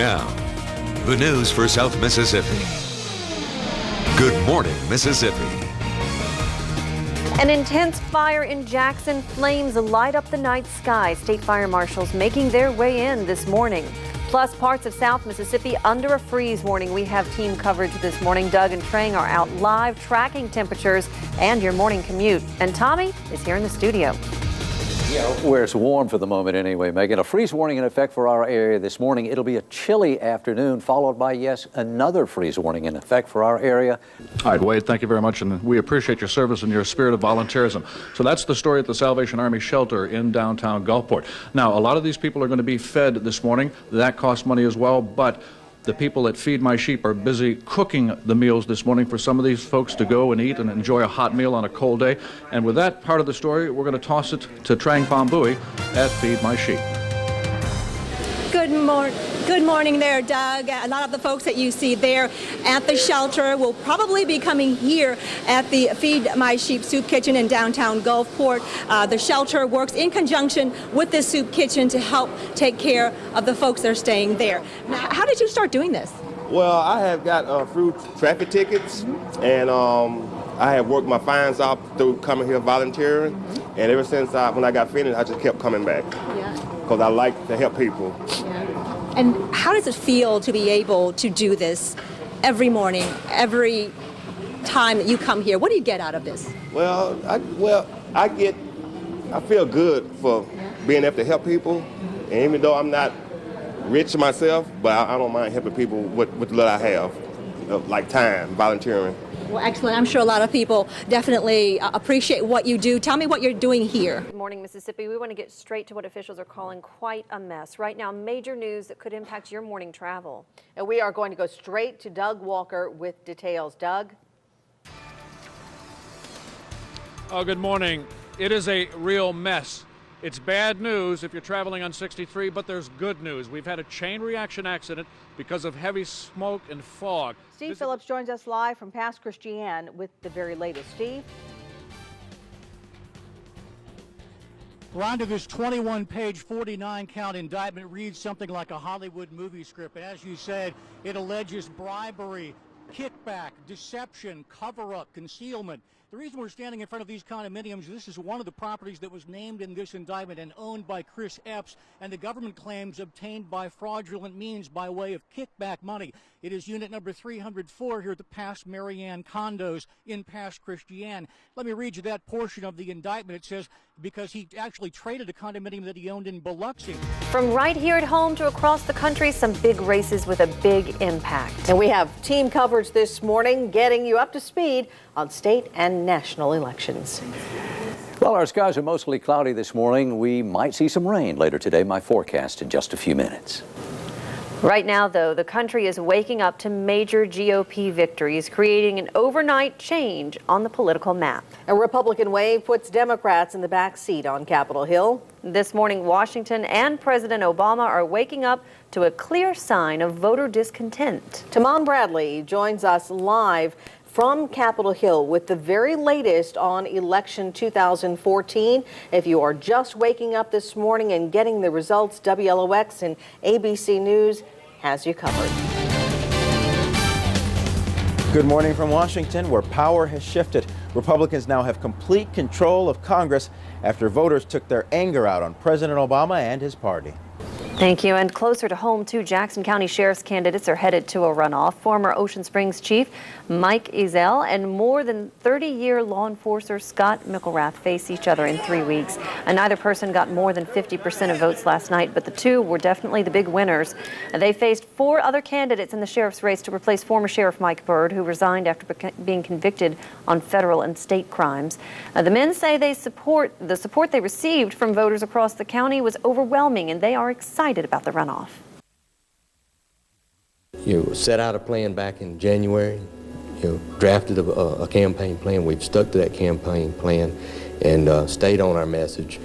Now, the news for South Mississippi. Good Morning Mississippi. An intense fire in Jackson, flames light up the night sky. State fire marshals making their way in this morning. Plus, parts of South Mississippi under a freeze warning. We have team coverage this morning. Doug and Trang are out live tracking temperatures and your morning commute. And Tommy is here in the studio. Where it's warm for the moment anyway, Megan. A freeze warning in effect for our area this morning. It'll be a chilly afternoon, followed by, yes, another freeze warning in effect for our area. All right, Wade, thank you very much, and we appreciate your service and your spirit of volunteerism. So that's the story at the Salvation Army shelter in downtown Gulfport. Now, a lot of these people are going to be fed this morning. That costs money as well, but the people that Feed My Sheep are busy cooking the meals this morning for some of these folks to go and eat and enjoy a hot meal on a cold day. And with that part of the story, we're going to toss it to Trang Pambui at Feed My Sheep. Good morning there, Doug. A lot of the folks that you see there at the shelter will probably be coming here at the Feed My Sheep Soup Kitchen in downtown Gulfport. The shelter works in conjunction with the soup kitchen to help take care of the folks that are staying there. Now, how did you start doing this? Well, I have got through traffic tickets, and I have worked my fines out through coming here volunteering, and ever since when I got finished, I just kept coming back. Yeah. Because I like to help people. Yeah. And how does it feel to be able to do this every morning, every time that you come here? What do you get out of this? Well, I feel good for being able to help people, and even though I'm not rich myself, but I don't mind helping people with the little I have, like time, volunteering. Well, excellent. I'm sure a lot of people definitely appreciate what you do. Tell me what you're doing here. Good morning, Mississippi. We want to get straight to what officials are calling quite a mess. Right now, major news that could impact your morning travel. And we are going to go straight to Doug Walker with details. Doug? Oh, good morning. It is a real mess. It's bad news if you're traveling on 63, but there's good news. We've had a chain reaction accident because of heavy smoke and fog. Steve Phillips joins us live from Pass Christian with the very latest. Steve? We're on to this 21-page, 49-count indictment. Reads something like a Hollywood movie script. And as you said, it alleges bribery, kickback, deception, cover-up, concealment. The reason we're standing in front of these condominiums, this is one of the properties that was named in this indictment and owned by Chris Epps, and the government claims obtained by fraudulent means by way of kickback money. It is unit number 304 here at the Pass Marianne condos in Pass Christian. Let me read you that portion of the indictment. It says, because he actually traded a condominium that he owned in Biloxi. From right here at home to across the country, some big races with a big impact. And we have team coverage this morning getting you up to speed on state and national elections. Well, our skies are mostly cloudy this morning. We might see some rain later today. My forecast in just a few minutes. Right now, though, the country is waking up to major GOP victories, creating an overnight change on the political map. A Republican wave puts Democrats in the back seat on Capitol Hill. This morning, Washington and President Obama are waking up to a clear sign of voter discontent. Tamon Bradley joins us live from Capitol Hill with the very latest on election 2014. If you are just waking up this morning and getting the results, WLOX and ABC News has you covered. Good morning from Washington, where power has shifted. Republicans now have complete control of Congress after voters took their anger out on President Obama and his party. Thank you. And closer to home, two Jackson County Sheriff's candidates are headed to a runoff. Former Ocean Springs Chief Mike Ezell and more than 30-year law enforcer Scott McElrath face each other in 3 weeks. And neither person got more than 50% of votes last night, but the two were definitely the big winners. They faced four other candidates in the sheriff's race to replace former Sheriff Mike Byrd, who resigned after being convicted on federal and state crimes. The men say the support they received from voters across the county was overwhelming, and they are excited about the runoff. You set out a plan back in January, drafted a campaign plan. We've stuck to that campaign plan and stayed on our message.